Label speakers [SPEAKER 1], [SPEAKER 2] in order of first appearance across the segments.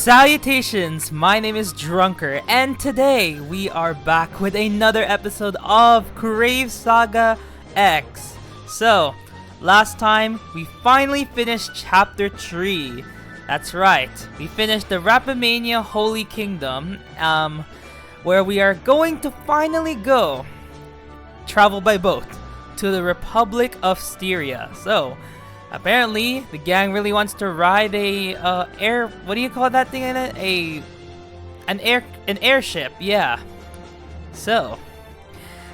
[SPEAKER 1] Salutations, my name is Drunker, and today we are back with another episode of Crave Saga X. So, last time we finally finished Chapter 3. That's right, we finished the Rapamania Holy Kingdom, where we are going to finally go travel by boat to the Republic of Styria. So, apparently, the gang really wants to ride a what do you call that thing in it? An airship, yeah. So,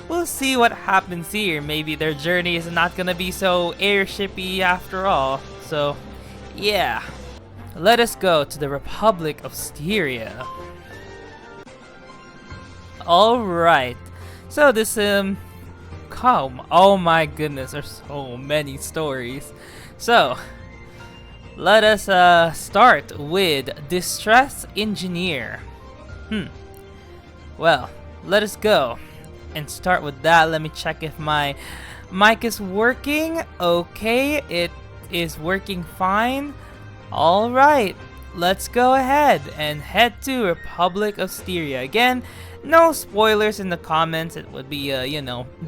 [SPEAKER 1] we'll see what happens here. Maybe their journey is not gonna be so airshipy after all. So, yeah. Let us go to the Republic of Styria. Alright. So this oh my goodness, there's so many stories. So, let us start with Distress Engineer. Well, let us go and start with that. Let me check if my mic is working. Okay, it is working fine. Alright, let's go ahead and head to Republic of Styria. Again, no spoilers in the comments. It would be,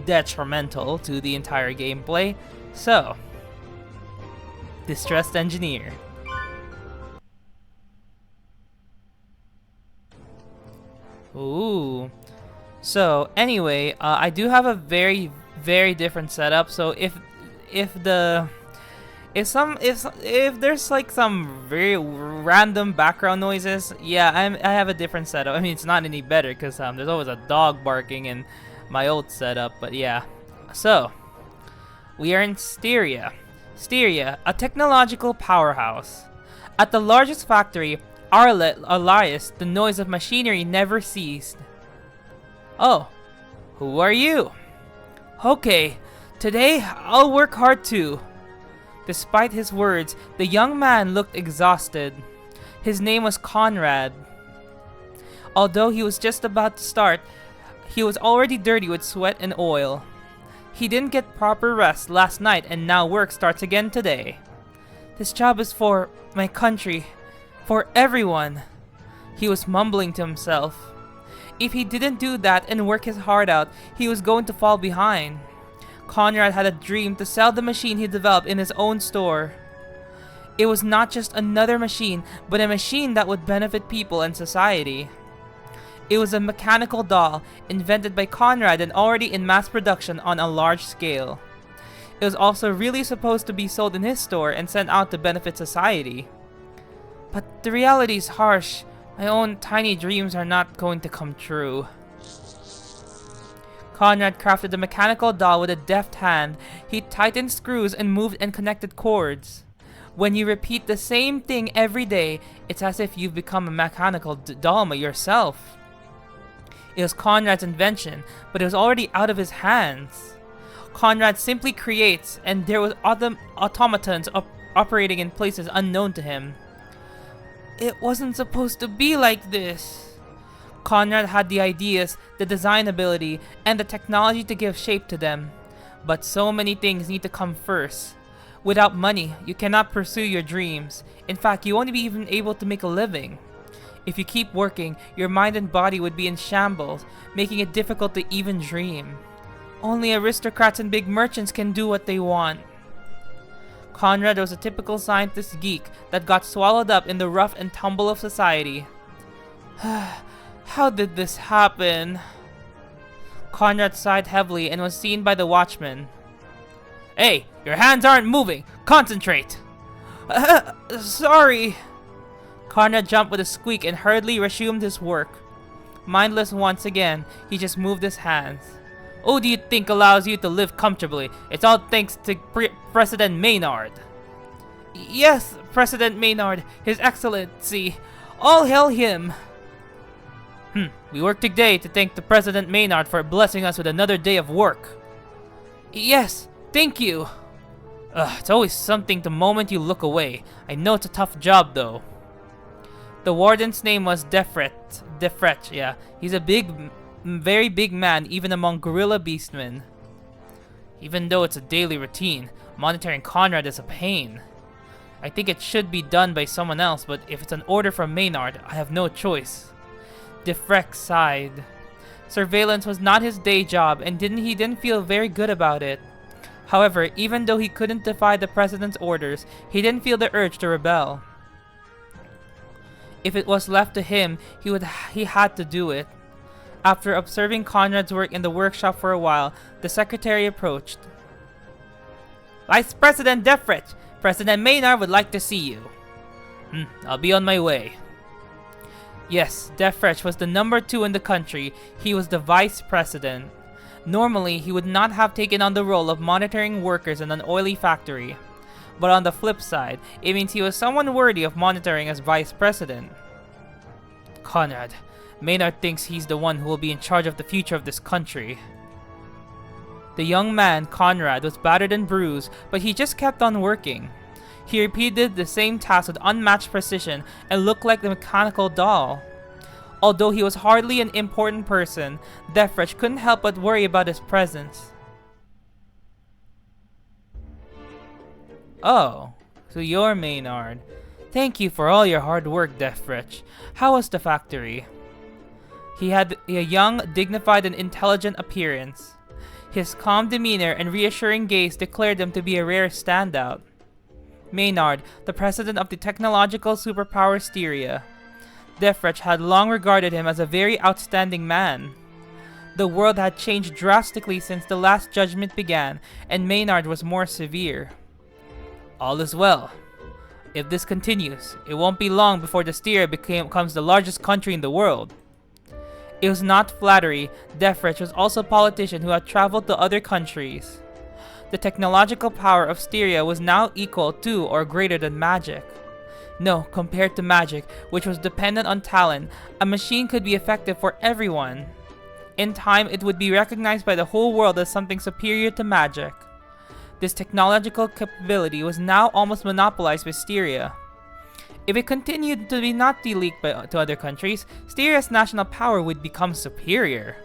[SPEAKER 1] detrimental to the entire gameplay. So, Distressed Engineer. Ooh. So, anyway, I do have a very, very different setup. So, if there's like some very random background noises, yeah, I have a different setup. I mean, it's not any better because there's always a dog barking in my old setup, but yeah. So, we are in Styria. Styria, a technological powerhouse. At the largest factory, Elias, the noise of machinery never ceased. Oh, who are you? Okay, today I'll work hard too. Despite his words, the young man looked exhausted. His name was Conrad. Although he was just about to start, he was already dirty with sweat and oil. He didn't get proper rest last night and now work starts again today. This job is for my country, for everyone, he was mumbling to himself. If he didn't do that and work his heart out, he was going to fall behind. Conrad had a dream to sell the machine he developed in his own store. It was not just another machine, but a machine that would benefit people and society. It was a mechanical doll, invented by Conrad and already in mass production on a large scale. It was also really supposed to be sold in his store and sent out to benefit society. But the reality is harsh. My own tiny dreams are not going to come true. Conrad crafted the mechanical doll with a deft hand. He tightened screws and moved and connected cords. When you repeat the same thing every day, it's as if you've become a mechanical doll yourself. It was Conrad's invention, but it was already out of his hands. Conrad simply creates, and there was automatons operating in places unknown to him. It wasn't supposed to be like this. Conrad had the ideas, the design ability, and the technology to give shape to them. But so many things need to come first. Without money, you cannot pursue your dreams. In fact, you won't be even able to make a living. If you keep working, your mind and body would be in shambles, making it difficult to even dream. Only aristocrats and big merchants can do what they want. Conrad was a typical scientist geek that got swallowed up in the rough and tumble of society. How did this happen? Conrad sighed heavily and was seen by the watchman. Hey, your hands aren't moving! Concentrate! Sorry! Conrad jumped with a squeak and hurriedly resumed his work. Mindless once again, he just moved his hands. Who do you think allows you to live comfortably? It's all thanks to President Maynard. Yes, President Maynard, His Excellency. All hail him! We work today to thank the President Maynard for blessing us with another day of work. Yes, thank you. It's always something the moment you look away. I know it's a tough job though. The warden's name was Defret, yeah. He's a very big man even among gorilla beastmen. Even though it's a daily routine, monitoring Conrad is a pain. I think it should be done by someone else, but if it's an order from Maynard, I have no choice. Defrex sighed. Surveillance was not his day job, and he didn't feel very good about it. However, even though he couldn't defy the president's orders, he didn't feel the urge to rebel. If it was left to him, he had to do it. After observing Conrad's work in the workshop for a while, the secretary approached. Vice President Defrich, President Maynard would like to see you. I'll be on my way. Yes, Defrich was the number 2 in the country. He was the vice president. Normally, he would not have taken on the role of monitoring workers in an oily factory. But on the flip side, it means he was someone worthy of monitoring as vice president. Conrad, Maynard thinks he's the one who will be in charge of the future of this country. The young man, Conrad, was battered and bruised, but he just kept on working. He repeated the same task with unmatched precision and looked like the mechanical doll. Although he was hardly an important person, Defrich couldn't help but worry about his presence. Oh, so you're Maynard. Thank you for all your hard work, Defrich. How was the factory? He had a young, dignified, and intelligent appearance. His calm demeanor and reassuring gaze declared him to be a rare standout. Maynard, the president of the technological superpower Styria. Defrich had long regarded him as a very outstanding man. The world had changed drastically since the last judgment began, and Maynard was more severe. All is well. If this continues, it won't be long before the Styria becomes the largest country in the world. It was not flattery. Defrich was also a politician who had traveled to other countries. The technological power of Styria was now equal to or greater than magic. No, compared to magic, which was dependent on talent, a machine could be effective for everyone. In time, it would be recognized by the whole world as something superior to magic. This technological capability was now almost monopolized by Styria. If it continued to be not be leaked to other countries, Styria's national power would become superior.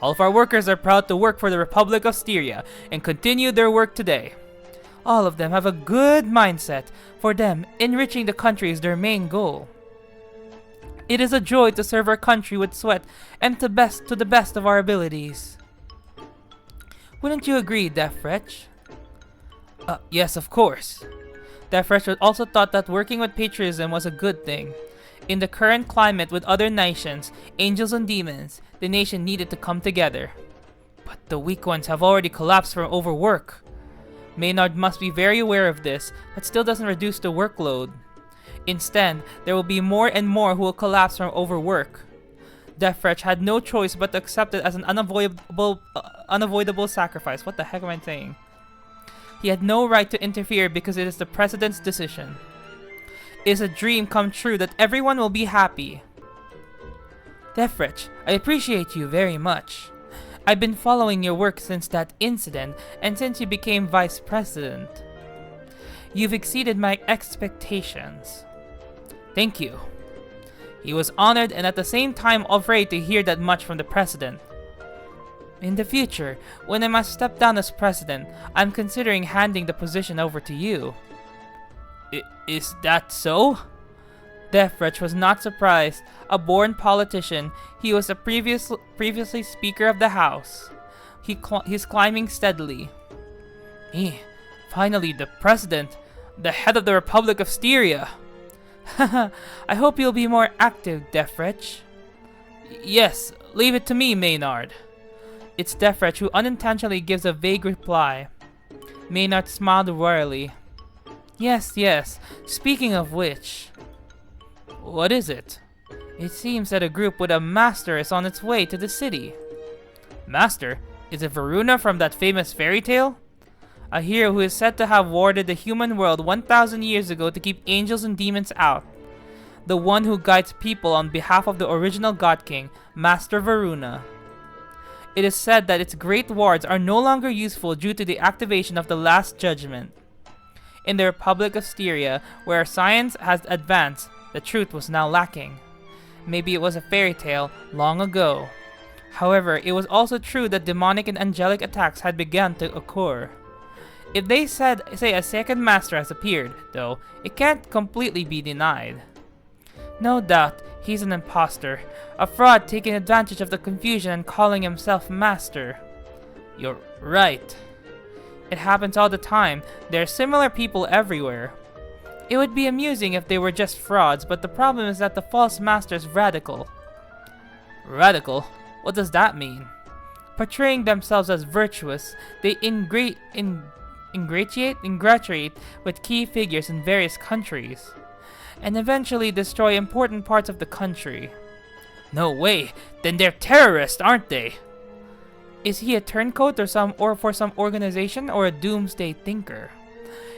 [SPEAKER 1] All of our workers are proud to work for the Republic of Styria and continue their work today. All of them have a good mindset. For them, enriching the country is their main goal. It is a joy to serve our country with sweat and to the best of our abilities. Wouldn't you agree, Defrich? Yes, of course. Defrich also thought that working with patriotism was a good thing. In the current climate with other nations, angels and demons, the nation needed to come together. But the weak ones have already collapsed from overwork. Maynard must be very aware of this, but still doesn't reduce the workload. Instead, there will be more and more who will collapse from overwork. Defrich had no choice but to accept it as an unavoidable sacrifice. What the heck am I saying? He had no right to interfere because it is the president's decision. It is a dream come true that everyone will be happy. Defrich, I appreciate you very much. I've been following your work since that incident and since you became vice president. You've exceeded my expectations. Thank you. He was honored and at the same time afraid to hear that much from the president. In the future, when I must step down as president, I'm considering handing the position over to you. Is that so? Defrich was not surprised. A born politician, he was a previously Speaker of the House. He's climbing steadily. Finally, the President, the head of the Republic of Styria. I hope you'll be more active, Defrich. Yes, leave it to me, Maynard. It's Defrich who unintentionally gives a vague reply. Maynard smiled royally. Yes, speaking of which... What is it? It seems that a group with a master is on its way to the city. Master? Is it Varuna from that famous fairy tale? A hero who is said to have warded the human world 1,000 years ago to keep angels and demons out. The one who guides people on behalf of the original God King, Master Varuna. It is said that its great wards are no longer useful due to the activation of the Last Judgment. In the Republic of Styria, where science has advanced, the truth was now lacking. Maybe it was a fairy tale long ago. However, it was also true that demonic and angelic attacks had begun to occur. If they say a second master has appeared, though, it can't completely be denied. No doubt, he's an imposter, a fraud taking advantage of the confusion and calling himself master. You're right. It happens all the time. There are similar people everywhere. It would be amusing if they were just frauds, but the problem is that the false master's radical. Radical? What does that mean? Portraying themselves as virtuous, they ingratiate with key figures in various countries, and eventually destroy important parts of the country. No way! Then they're terrorists, aren't they? Is he a turncoat or for some organization, or a doomsday thinker?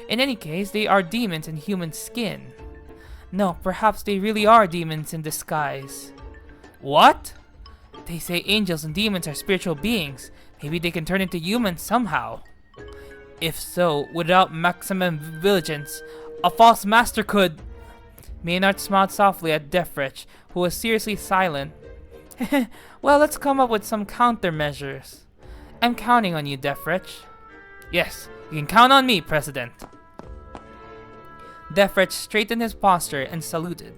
[SPEAKER 1] In any case, they are demons in human skin. No, perhaps they really are demons in disguise. What? They say angels and demons are spiritual beings. Maybe they can turn into humans somehow. If so, without maximum vigilance, a false master could... Maynard smiled softly at Defrich, who was seriously silent. Well, let's come up with some countermeasures. I'm counting on you, Defrich. Yes, you can count on me, President. Defrich straightened his posture and saluted.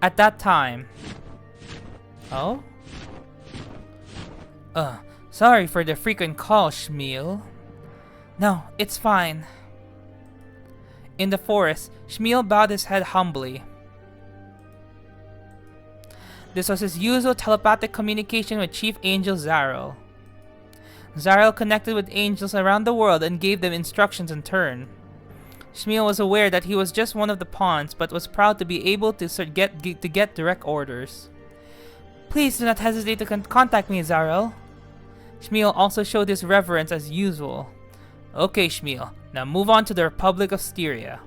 [SPEAKER 1] At that time... Oh? Sorry for the frequent call, Schmiel. No, it's fine. In the forest, Schmiel bowed his head humbly. This was his usual telepathic communication with Chief Angel Zarel. Zarel connected with angels around the world and gave them instructions in turn. Schmiel was aware that he was just one of the pawns, but was proud to be able to get direct orders. Please do not hesitate to contact me, Zarel. Schmiel also showed his reverence as usual. Okay, Schmiel, now move on to the Republic of Styria.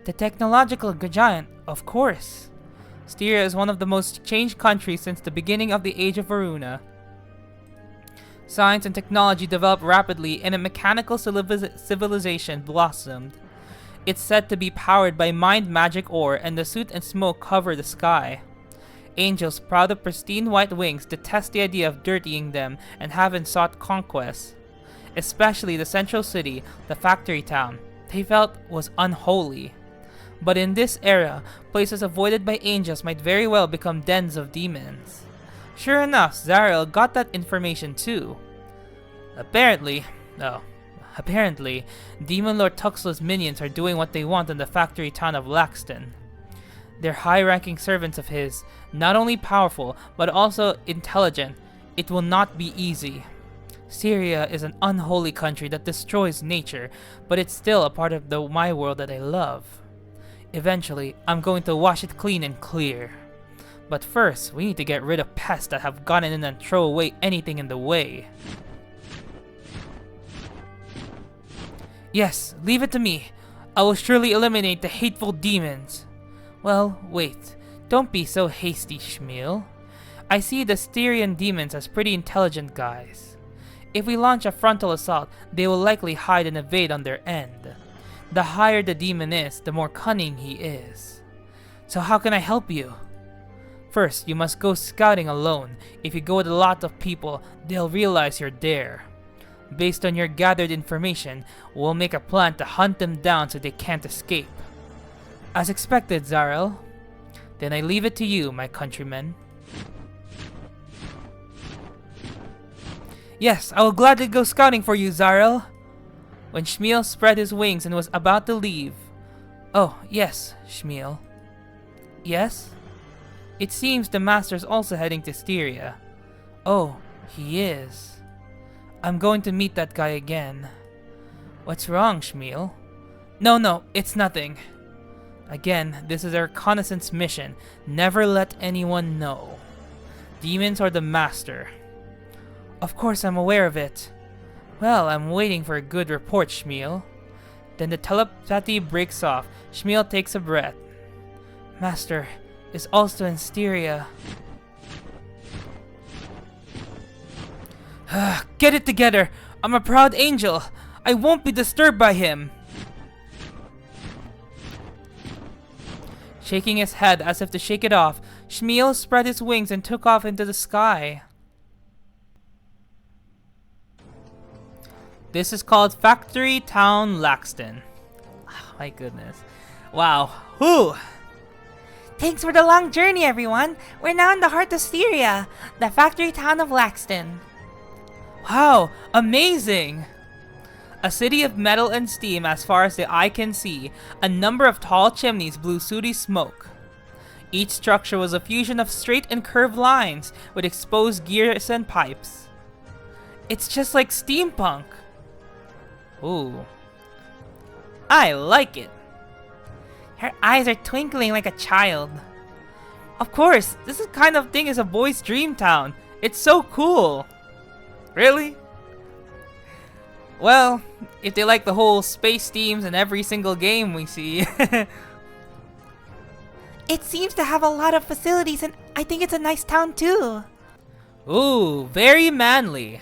[SPEAKER 1] The technological giant, of course. Styria is one of the most changed countries since the beginning of the Age of Varuna. Science and technology developed rapidly and a mechanical civilization blossomed. It's said to be powered by mind magic ore, and the soot and smoke cover the sky. Angels proud of pristine white wings detest the idea of dirtying them and haven't sought conquest. Especially the central city, the factory town, they felt was unholy. But in this era, places avoided by angels might very well become dens of demons. Sure enough, Zarel got that information too. Apparently, Demon Lord Tuxlo's minions are doing what they want in the factory town of Laxton. They're high-ranking servants of his, not only powerful, but also intelligent. It will not be easy. Syria is an unholy country that destroys nature, but it's still a part of my world that I love. Eventually, I'm going to wash it clean and clear. But first, we need to get rid of pests that have gotten in and throw away anything in the way. Yes, leave it to me. I will surely eliminate the hateful demons. Well, wait. Don't be so hasty, Schmiel. I see the Styrian demons as pretty intelligent guys. If we launch a frontal assault, they will likely hide and evade on their end. The higher the demon is, the more cunning he is. So how can I help you? First, you must go scouting alone. If you go with a lot of people, they'll realize you're there. Based on your gathered information, we'll make a plan to hunt them down so they can't escape. As expected, Zarel. Then I leave it to you, my countrymen. Yes, I will gladly go scouting for you, Zarel. When Schmiel spread his wings and was about to leave... Oh, yes, Schmiel. Yes? It seems the Master's also heading to Styria. Oh, he is. I'm going to meet that guy again. What's wrong, Schmiel? No, it's nothing. Again, this is a reconnaissance mission. Never let anyone know. Demons or the Master. Of course I'm aware of it. Well, I'm waiting for a good report, Schmiel. Then the telepathy breaks off. Schmiel takes a breath. Master is also in Styria. Get it together! I'm a proud angel! I won't be disturbed by him! Shaking his head as if to shake it off, Schmiel spread his wings and took off into the sky. This is called Factory Town Laxton. Oh, my goodness. Wow. Whew.
[SPEAKER 2] Thanks for the long journey, everyone. We're now in the heart of Styria, the factory town of Laxton.
[SPEAKER 1] Wow, amazing! A city of metal and steam as far as the eye can see. A number of tall chimneys blew sooty smoke. Each structure was a fusion of straight and curved lines with exposed gears and pipes. It's just like steampunk. Ooh. I like it.
[SPEAKER 2] Her eyes are twinkling like a child.
[SPEAKER 1] Of course, this kind of thing is a boy's dream town. It's so cool. Really? Well, if they like the whole space themes in every single game we see.
[SPEAKER 2] It seems to have a lot of facilities, and I think it's a nice town too.
[SPEAKER 1] Ooh, very manly.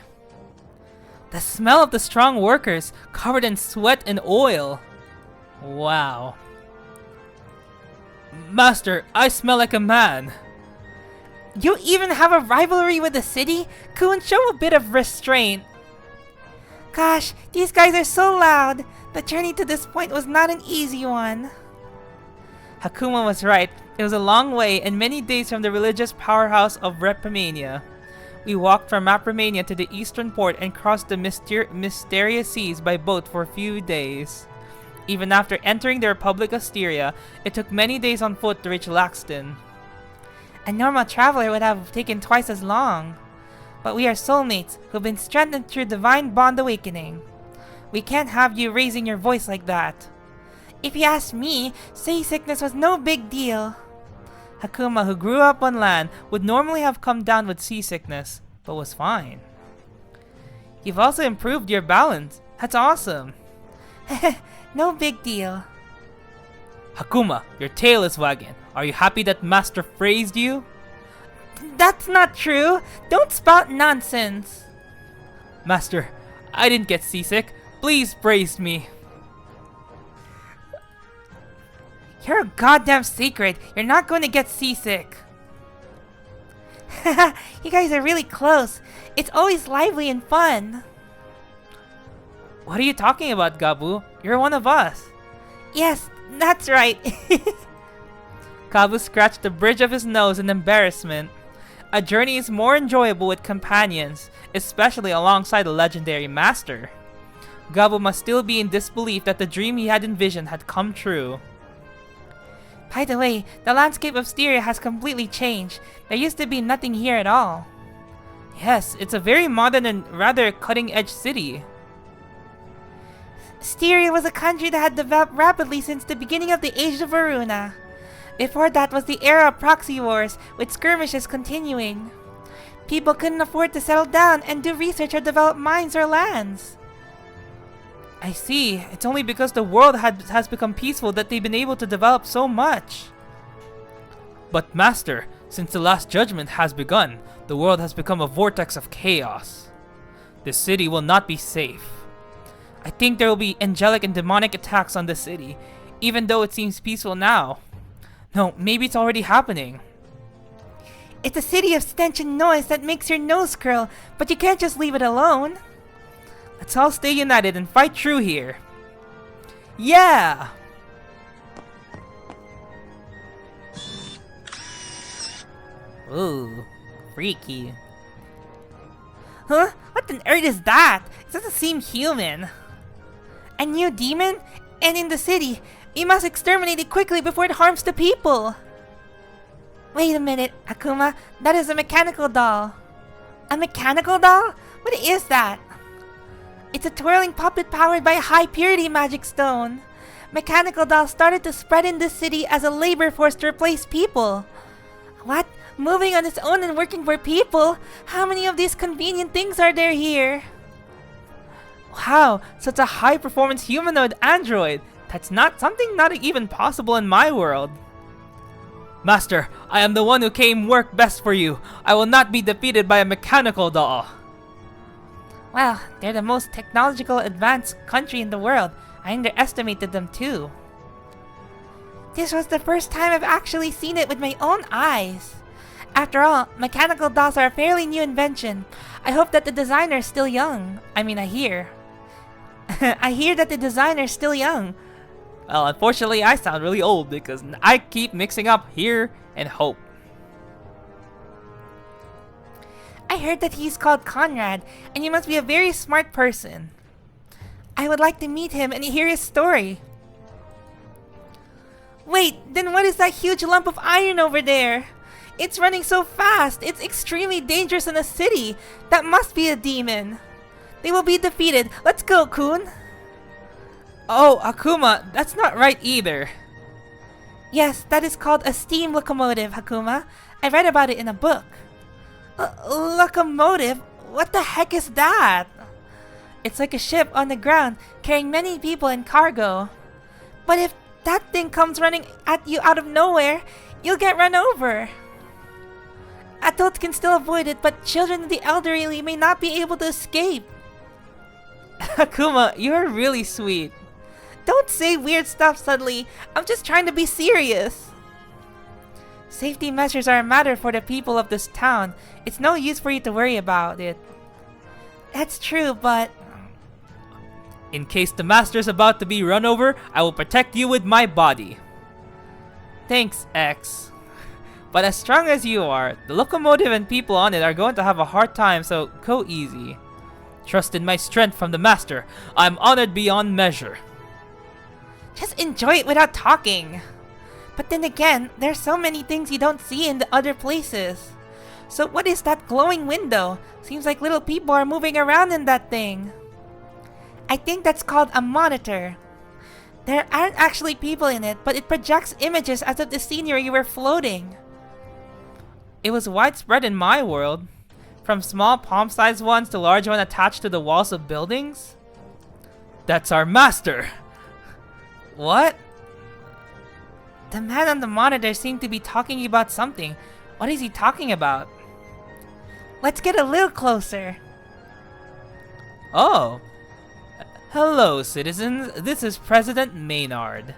[SPEAKER 1] The smell of the strong workers covered in sweat and oil. Wow. Master, I smell like a man.
[SPEAKER 2] You even have a rivalry with the city? Kun, show a bit of restraint. Gosh, these guys are so loud. The journey to this point was not an easy one.
[SPEAKER 1] Hakuma was right. It was a long way and many days from the religious powerhouse of Repamania. We walked from Mapramania to the eastern port and crossed the mysterious seas by boat for a few days. Even after entering the Republic of Styria, it took many days on foot to reach Laxton.
[SPEAKER 2] A normal traveler would have taken twice as long. But we are soulmates who've been strengthened through divine bond awakening. We can't have you raising your voice like that. If you ask me, seasickness was no big deal.
[SPEAKER 1] Hakuma, who grew up on land, would normally have come down with seasickness, but was fine. You've also improved your balance. That's awesome.
[SPEAKER 2] No big deal.
[SPEAKER 1] Hakuma, your tail is wagging. Are you happy that Master praised you?
[SPEAKER 2] That's not true. Don't spout nonsense.
[SPEAKER 1] Master, I didn't get seasick. Please praise me.
[SPEAKER 2] You're a goddamn secret. You're not going to get seasick. You guys are really close. It's always lively and fun.
[SPEAKER 1] What are you talking about, Gabu? You're one of us.
[SPEAKER 2] Yes, that's right.
[SPEAKER 1] Gabu scratched the bridge of his nose in embarrassment. A journey is more enjoyable with companions, especially alongside a legendary master. Gabu must still be in disbelief that the dream he had envisioned had come true.
[SPEAKER 2] By the way, the landscape of Styria has completely changed. There used to be nothing here at all.
[SPEAKER 1] Yes, it's a very modern and rather cutting-edge city.
[SPEAKER 2] Styria was a country that had developed rapidly since the beginning of the Age of Varuna. Before that was the era of proxy wars, with skirmishes continuing. People couldn't afford to settle down and do research or develop mines or lands.
[SPEAKER 1] I see. It's only because the world has become peaceful that they've been able to develop so much. But Master, since the Last Judgment has begun, the world has become a vortex of chaos. The city will not be safe. I think there will be angelic and demonic attacks on the city, even though it seems peaceful now. No, maybe it's already happening.
[SPEAKER 2] It's a city of stench and noise that makes your nose curl, but you can't just leave it alone.
[SPEAKER 1] Let's all stay united and fight true here. Yeah! Ooh, freaky.
[SPEAKER 2] Huh? What on earth is that? It doesn't seem human. A new demon? And in the city. We must exterminate it quickly before it harms the people. Wait a minute, Akuma. That is a mechanical doll. A mechanical doll? What is that? It's a twirling puppet powered by a high purity magic stone. Mechanical dolls started to spread in this city as a labor force to replace people. What? Moving on its own and working for people? How many of these convenient things are there here?
[SPEAKER 1] Wow, such a high-performance humanoid android. That's not even possible in my world. Master, I am the one who came work best for you. I will not be defeated by a mechanical doll.
[SPEAKER 2] Well, they're the most technological advanced country in the world. I underestimated them too. This was the first time I've actually seen it with my own eyes. After all, mechanical dolls are a fairly new invention. I hope that the designer is still young. I hear. I hear that the designer's still young.
[SPEAKER 1] Well, unfortunately, I sound really old because I keep mixing up here and hope.
[SPEAKER 2] I heard that he's called Conrad, and he must be a very smart person. I would like to meet him and hear his story. Wait, then what is that huge lump of iron over there? It's running so fast, it's extremely dangerous in a city. That must be a demon. They will be defeated. Let's go, Kun.
[SPEAKER 1] Oh, Akuma, that's not right either.
[SPEAKER 2] Yes, that is called a steam locomotive, Hakuma. I read about it in a book. Locomotive? What the heck is that? It's like a ship on the ground, carrying many people and cargo. But if that thing comes running at you out of nowhere, you'll get run over. Adults can still avoid it, but children and the elderly may not be able to escape.
[SPEAKER 1] Akuma, you're really sweet.
[SPEAKER 2] Don't say weird stuff suddenly. I'm just trying to be serious. Safety measures are a matter for the people of this town. It's no use for you to worry about it. That's true, but...
[SPEAKER 1] In case the master's about to be run over, I will protect you with my body. Thanks, X. But as strong as you are, the locomotive and people on it are going to have a hard time, so go easy. Trust in my strength from the master. I'm honored beyond measure.
[SPEAKER 2] Just enjoy it without talking. But then again, there's so many things you don't see in the other places. So what is that glowing window? Seems like little people are moving around in that thing. I think that's called a monitor. There aren't actually people in it, but it projects images as of the scenery you were floating.
[SPEAKER 1] It was widespread in my world. From small palm-sized ones to large ones attached to the walls of buildings. That's our master! What?
[SPEAKER 2] The man on the monitor seemed to be talking about something. What is he talking about? Let's get a little closer.
[SPEAKER 1] Oh. Hello, citizens. This is President Maynard.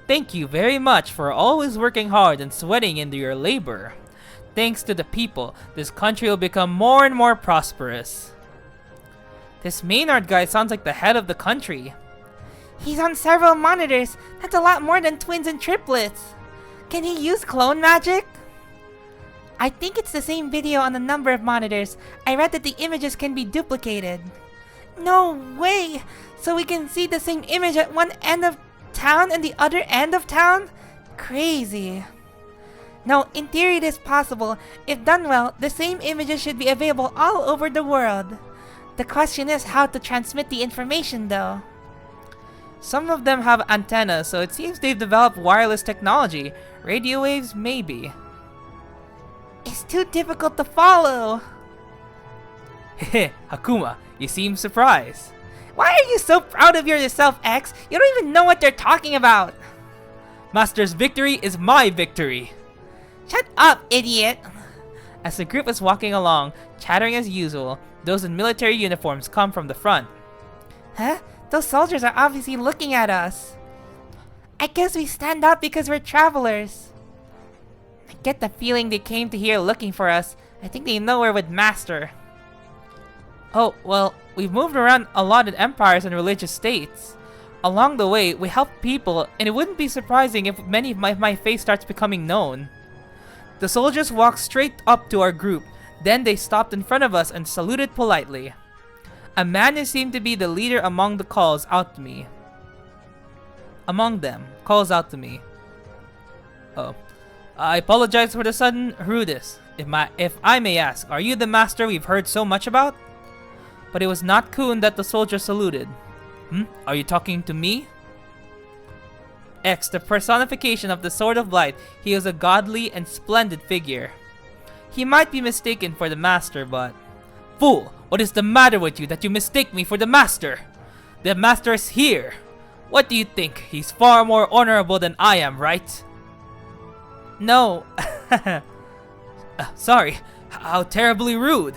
[SPEAKER 1] Thank you very much for always working hard and sweating into your labor. Thanks to the people, this country will become more and more prosperous. This Maynard guy sounds like the head of the country.
[SPEAKER 2] He's on several monitors. That's a lot more than twins and triplets. Can he use clone magic? I think it's the same video on a number of monitors. I read that the images can be duplicated. No way! So we can see the same image at one end of town and the other end of town? Crazy. No, in theory it is possible. If done well, the same images should be available all over the world. The question is how to transmit the information though.
[SPEAKER 1] Some of them have antennas, so it seems they've developed wireless technology. Radio waves, maybe.
[SPEAKER 2] It's too difficult to follow.
[SPEAKER 1] Heh, Hakuma, you seem surprised.
[SPEAKER 2] Why are you so proud of yourself, X? You don't even know what they're talking about.
[SPEAKER 1] Master's victory is my victory.
[SPEAKER 2] Shut up, idiot.
[SPEAKER 1] As the group is walking along, chattering as usual, those in military uniforms come from the front.
[SPEAKER 2] Huh? Those soldiers are obviously looking at us. I guess we stand out because we're travelers. I get the feeling they came to here looking for us. I think they know we're with Master.
[SPEAKER 1] Oh, well, we've moved around a lot in empires and religious states. Along the way, we helped people, and it wouldn't be surprising if many of my face starts becoming known. The soldiers walked straight up to our group, then they stopped in front of us and saluted politely. A man who seemed to be the leader among them calls out to me. Oh. I apologize for the sudden rudeness. If I may ask, are you the master we've heard so much about? But it was not Kun that the soldier saluted. Are you talking to me? X, the personification of the Sword of Light, he is a godly and splendid figure. He might be mistaken for the master, but... Fool! What is the matter with you that you mistake me for the master? The master is here! What do you think? He's far more honorable than I am, right? No. Sorry. How terribly rude.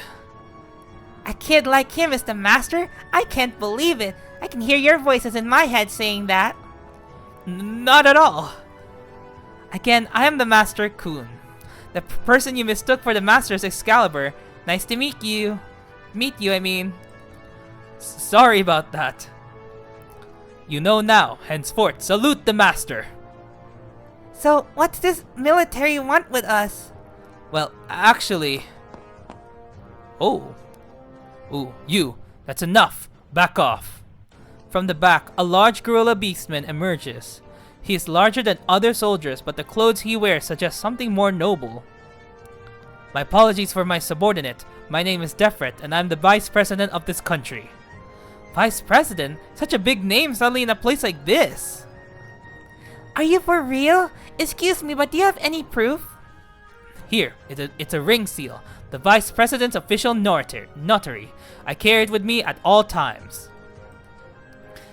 [SPEAKER 2] A kid like him is the master? I can't believe it. I can hear your voices in my head saying that.
[SPEAKER 1] Not at all. Again, I am the Master Kun. The person you mistook for the master is Excalibur. Nice to meet you. I mean. Sorry about that. You know now, henceforth, salute the master.
[SPEAKER 2] So, what's this military want with us?
[SPEAKER 1] Well, actually... Oh. Ooh, you. That's enough. Back off. From the back, a large gorilla beastman emerges. He is larger than other soldiers, but the clothes he wears suggest something more noble. My apologies for my subordinate. My name is Defret, and I'm the Vice President of this country. Vice President? Such a big name suddenly in a place like this.
[SPEAKER 2] Are you for real? Excuse me, but do you have any proof?
[SPEAKER 1] Here, it's a ring seal. The Vice President's official notary. I carry it with me at all times.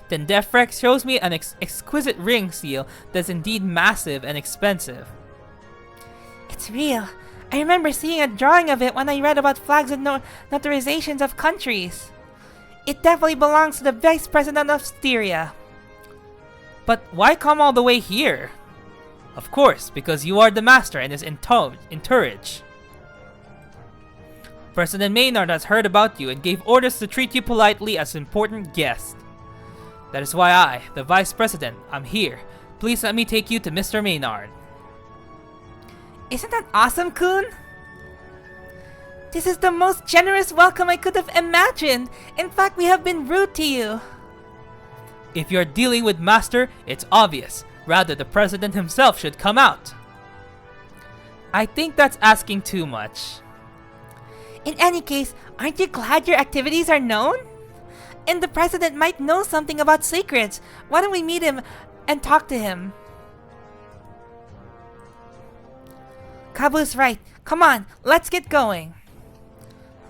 [SPEAKER 1] Then Defrex shows me an exquisite ring seal that's indeed massive and expensive.
[SPEAKER 2] It's real. I remember seeing a drawing of it when I read about flags and notarizations of countries. It definitely belongs to the Vice President of Styria.
[SPEAKER 1] But why come all the way here? Of course, because you are the master and his entourage. President Maynard has heard about you and gave orders to treat you politely as an important guest. That is why I, the Vice President, am here. Please let me take you to Mr. Maynard.
[SPEAKER 2] Isn't that awesome, Kun? This is the most generous welcome I could have imagined. In fact, we have been rude to you.
[SPEAKER 1] If you're dealing with Master, it's obvious. Rather, the President himself should come out. I think that's asking too much.
[SPEAKER 2] In any case, aren't you glad your activities are known? And the President might know something about secrets. Why don't we meet him and talk to him? Kabu's right. Come on, let's get going.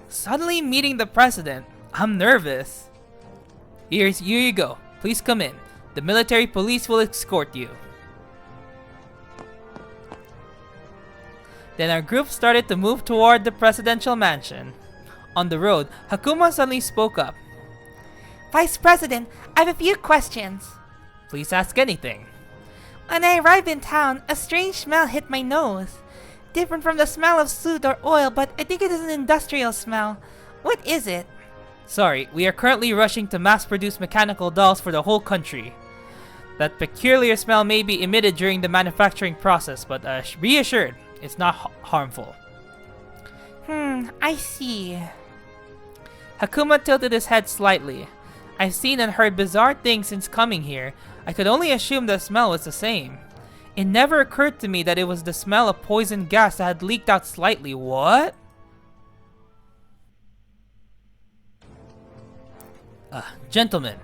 [SPEAKER 1] Suddenly meeting the President, I'm nervous. Here you go. Please come in. The military police will escort you. Then our group started to move toward the presidential mansion. On the road, Hakuma suddenly spoke up.
[SPEAKER 2] Vice President, I have a few questions.
[SPEAKER 1] Please ask anything.
[SPEAKER 2] When I arrived in town, a strange smell hit my nose. Different from the smell of soot or oil, but I think it is an industrial smell. What is it?
[SPEAKER 1] Sorry, we are currently rushing to mass-produce mechanical dolls for the whole country. That peculiar smell may be emitted during the manufacturing process, but be assured, it's not harmful.
[SPEAKER 2] I see.
[SPEAKER 1] Hakuma tilted his head slightly. I've seen and heard bizarre things since coming here. I could only assume the smell was the same. It never occurred to me that it was the smell of poison gas that had leaked out slightly. What? Gentlemen,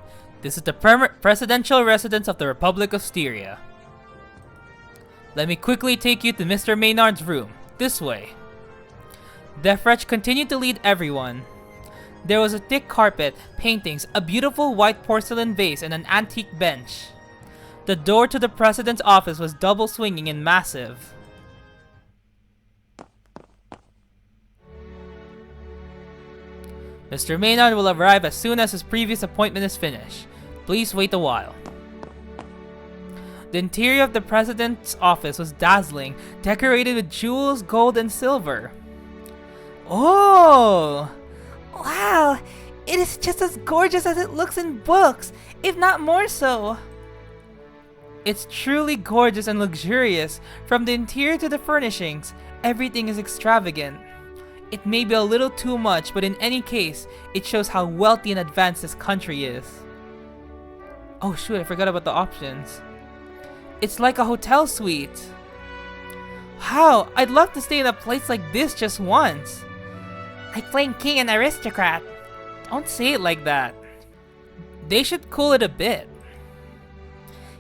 [SPEAKER 1] this is the presidential residence of the Republic of Styria. Let me quickly take you to Mr. Maynard's room. This way. Defrech continued to lead everyone. There was a thick carpet, paintings, a beautiful white porcelain vase, and an antique bench. The door to the president's office was double swinging and massive. Mr. Maynard will arrive as soon as his previous appointment is finished. Please wait a while. The interior of the president's office was dazzling, decorated with jewels, gold, and silver. Oh!
[SPEAKER 2] Wow! It is just as gorgeous as it looks in books, if not more so.
[SPEAKER 1] It's truly gorgeous and luxurious. From the interior to the furnishings, everything is extravagant. It may be a little too much, but in any case, it shows how wealthy and advanced this country is. Oh shoot, I forgot about the options. It's like a hotel suite. Wow, I'd love to stay in a place like this just once.
[SPEAKER 2] Like playing king and aristocrat.
[SPEAKER 1] Don't say it like that. They should cool it a bit.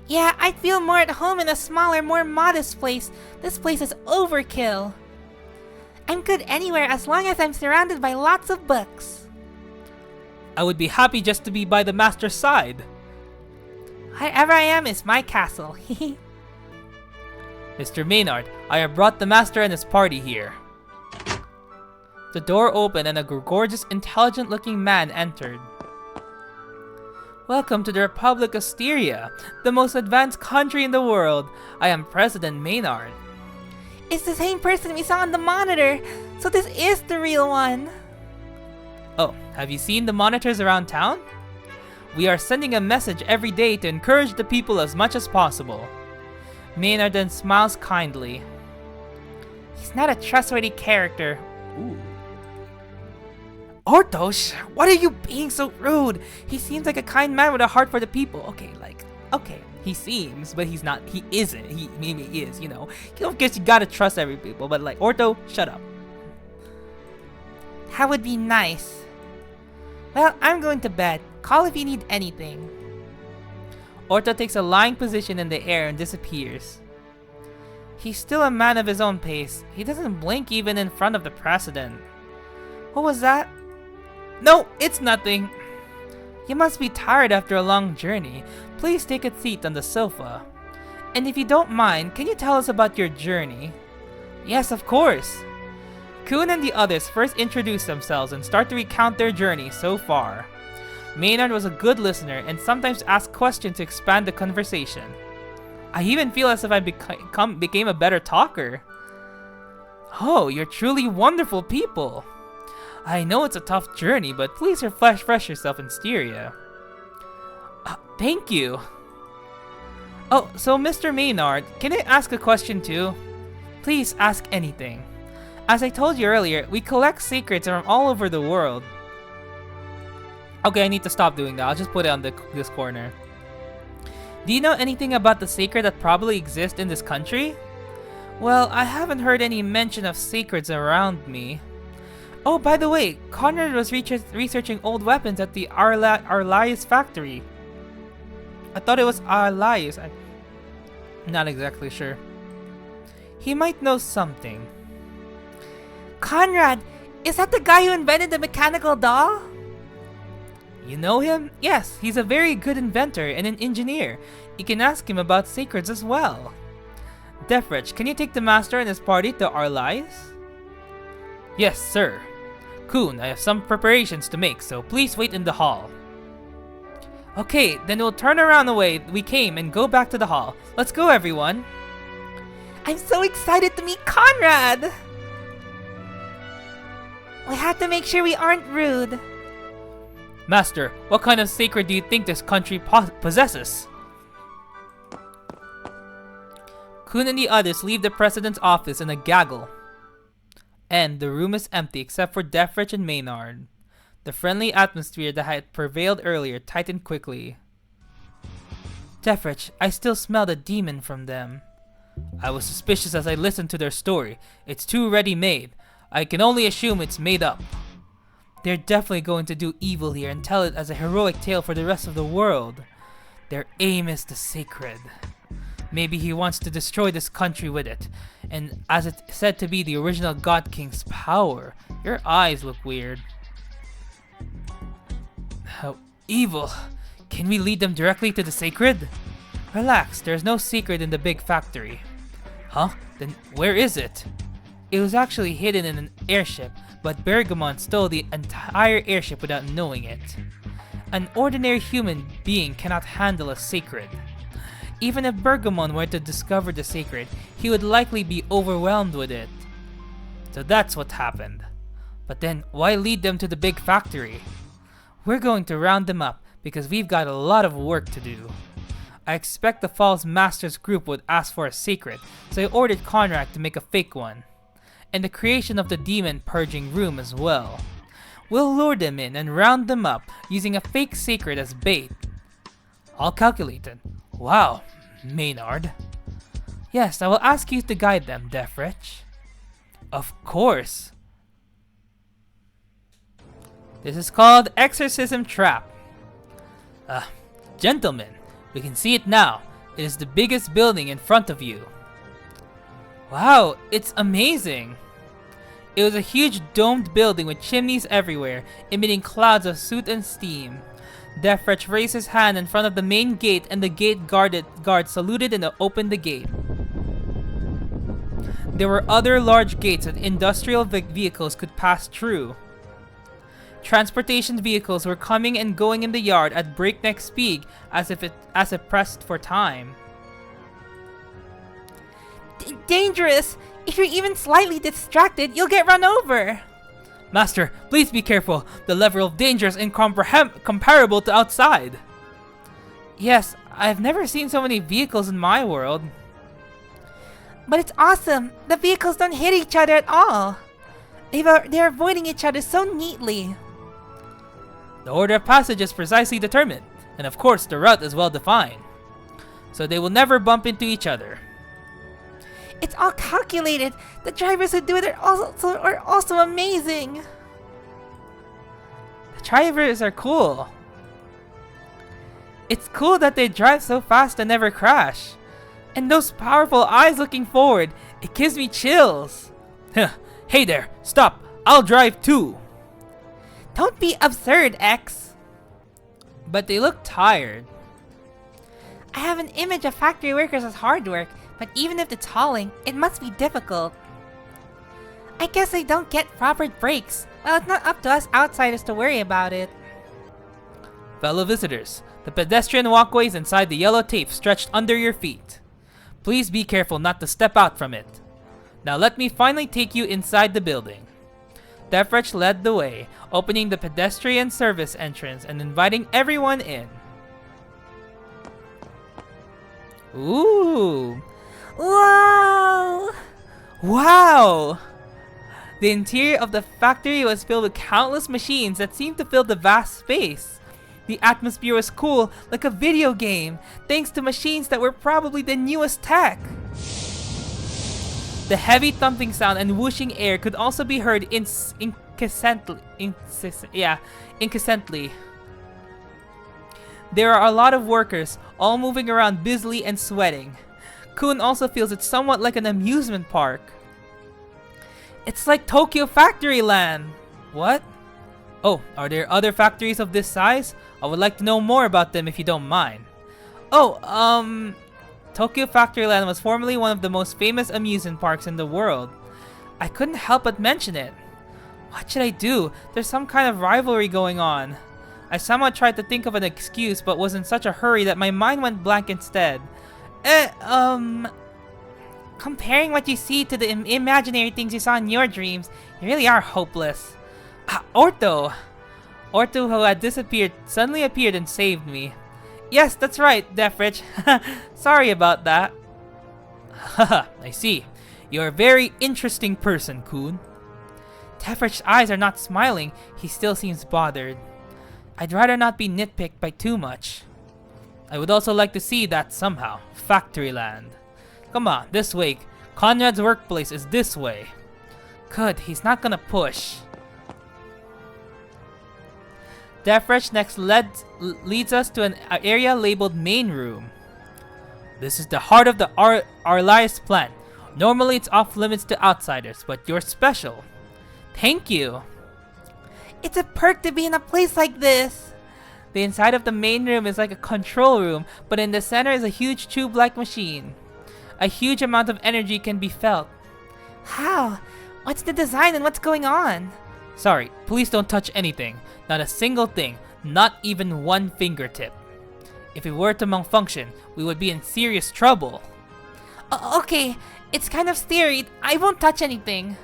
[SPEAKER 2] Yeah, I'd feel more at home in a smaller, more modest place. This place is overkill. I'm good anywhere as long as I'm surrounded by lots of books.
[SPEAKER 1] I would be happy just to be by the master's side.
[SPEAKER 2] Wherever I am is my castle.
[SPEAKER 1] Mr. Maynard, I have brought the master and his party here. The door opened and a gorgeous, intelligent-looking man entered. Welcome to the Republic of Styria, the most advanced country in the world. I am President Maynard.
[SPEAKER 2] It's the same person we saw on the monitor, so this is the real one.
[SPEAKER 1] Oh, have you seen the monitors around town? We are sending a message every day to encourage the people as much as possible. Maynard then smiles kindly.
[SPEAKER 2] He's not a trustworthy character.
[SPEAKER 1] Ooh.
[SPEAKER 2] Ortos, what are you being so rude? He seems like a kind man with a heart for the people.
[SPEAKER 1] Okay, he seems, but he's not. He isn't. Maybe he is, you know. I don't guess you gotta trust every people, but like, Orto, shut up.
[SPEAKER 2] That would be nice. Well, I'm going to bed. Call if you need anything.
[SPEAKER 1] Orto takes a lying position in the air and disappears.
[SPEAKER 2] He's still a man of his own pace. He doesn't blink even in front of the president. What was that?
[SPEAKER 1] No, it's nothing.
[SPEAKER 2] You must be tired after a long journey. Please take a seat on the sofa. And if you don't mind, can you tell us about your journey?
[SPEAKER 1] Yes, of course. Kun and the others first introduce themselves and start to recount their journey so far. Maynard was a good listener and sometimes asked questions to expand the conversation. I even feel as if I became a better talker. Oh, you're truly wonderful people. I know it's a tough journey, but please refresh yourself in Styria. Thank you. Oh, so Mr. Maynard, can I ask a question too? Please ask anything. As I told you earlier, we collect secrets from all over the world. Okay, I need to stop doing that. I'll just put it on this corner. Do you know anything about the secret that probably exists in this country? Well, I haven't heard any mention of secrets around me. Oh, by the way, Conrad was researching old weapons at the Arlias factory. I thought it was Arlias. I'm not exactly sure. He might know something.
[SPEAKER 2] Conrad, is that the guy who invented the mechanical doll?
[SPEAKER 1] You know him? Yes, he's a very good inventor and an engineer. You can ask him about secrets as well. Defrich, can you take the master and his party to Arlias? Yes, sir. Kun, I have some preparations to make, so please wait in the hall. Okay, then we'll turn around the way we came and go back to the hall. Let's go, everyone.
[SPEAKER 2] I'm so excited to meet Conrad! We have to make sure we aren't rude.
[SPEAKER 1] Master, what kind of secret do you think this country possesses? Kun and the others leave the president's office in a gaggle. And the room is empty except for Defrich and Maynard. The friendly atmosphere that had prevailed earlier tightened quickly. Defrich, I still smell the demon from them. I was suspicious as I listened to their story. It's too ready-made. I can only assume it's made up. They're definitely going to do evil here and tell it as a heroic tale for the rest of the world. Their aim is the sacred. Maybe he wants to destroy this country with it, and as it's said to be the original God King's power. Your eyes look weird. How evil. Can we lead them directly to the sacred? Relax, there's no secret in the big factory. Huh? Then where is it? It was actually hidden in an airship, but Bergamon stole the entire airship without knowing it. An ordinary human being cannot handle a secret. Even if Bergamon were to discover the secret, he would likely be overwhelmed with it. So that's what happened. But then, why lead them to the big factory? We're going to round them up, because we've got a lot of work to do. I expect the False Masters group would ask for a secret, so I ordered Conrad to make a fake one. And the creation of the demon purging room as well. We'll lure them in and round them up using a fake secret as bait. All calculated. Wow, Maynard. Yes, I will ask you to guide them, Defrich. Of course. This is called Exorcism Trap. Gentlemen, we can see it now. It is the biggest building in front of you. Wow, it's amazing! It was a huge domed building with chimneys everywhere, emitting clouds of soot and steam. Defrich raised his hand in front of the main gate and the gate guard saluted and opened the gate. There were other large gates that industrial vehicles could pass through. Transportation vehicles were coming and going in the yard at breakneck speed as if pressed for time.
[SPEAKER 2] Dangerous! If you're even slightly distracted, you'll get run over!
[SPEAKER 1] Master, please be careful. The level of danger is incomparable to outside. Yes, I've never seen so many vehicles in my world.
[SPEAKER 2] But it's awesome! The vehicles don't hit each other at all! They're avoiding each other so neatly.
[SPEAKER 1] The order of passage is precisely determined, and of course the route is well defined. So they will never bump into each other.
[SPEAKER 2] It's all calculated! The drivers who do it are also amazing!
[SPEAKER 1] The drivers are cool. It's cool that they drive so fast and never crash. And those powerful eyes looking forward, it gives me chills. Hey there, stop, I'll drive too.
[SPEAKER 2] Don't be absurd, X.
[SPEAKER 1] But they look tired.
[SPEAKER 2] I have an image of factory workers as hard work, but even if it's hauling, it must be difficult. I guess they don't get proper breaks. Well, it's not up to us outsiders to worry about it.
[SPEAKER 1] Fellow visitors, the pedestrian walkways inside the yellow tape stretched under your feet. Please be careful not to step out from it. Now let me finally take you inside the building. Defrech led the way, opening the pedestrian service entrance and inviting everyone in. Ooh!
[SPEAKER 2] Whoa!
[SPEAKER 1] Wow! The interior of the factory was filled with countless machines that seemed to fill the vast space. The atmosphere was cool, like a video game, thanks to machines that were probably the newest tech. The heavy thumping sound and whooshing air could also be heard incessantly. There are a lot of workers, all moving around busily and sweating. Kun also feels it's somewhat like an amusement park. It's like Tokyo Factory Land! What? Oh, are there other factories of this size? I would like to know more about them if you don't mind. Oh, Tokyo Factoryland was formerly one of the most famous amusement parks in the world. I couldn't help but mention it. What should I do? There's some kind of rivalry going on. I somehow tried to think of an excuse but was in such a hurry that my mind went blank instead.
[SPEAKER 2] Comparing what you see to the imaginary things you saw in your dreams, you really are hopeless.
[SPEAKER 1] Orto! Orto, who had disappeared, suddenly appeared and saved me. Yes, that's right, Defrich. Sorry about that. Haha, I see. You're a very interesting person, Kun.
[SPEAKER 2] Defrich's eyes are not smiling. He still seems bothered.
[SPEAKER 1] I'd rather not be nitpicked by too much. I would also like to see that somehow. Factoryland. Come on, this way. Conrad's workplace is this way.
[SPEAKER 2] Good, he's not gonna push.
[SPEAKER 1] Defresh next leads us to an area labeled Main Room. This is the heart of the Arlias plant. Normally it's off limits to outsiders, but you're special. Thank you.
[SPEAKER 2] It's a perk to be in a place like this.
[SPEAKER 1] The inside of the main room is like a control room, but in the center is a huge tube-like machine. A huge amount of energy can be felt.
[SPEAKER 2] How? What's the design and what's going on?
[SPEAKER 1] Sorry, please don't touch anything. Not a single thing, not even one fingertip. If it were to malfunction, we would be in serious trouble.
[SPEAKER 2] Okay, it's kind of scary. I won't touch anything.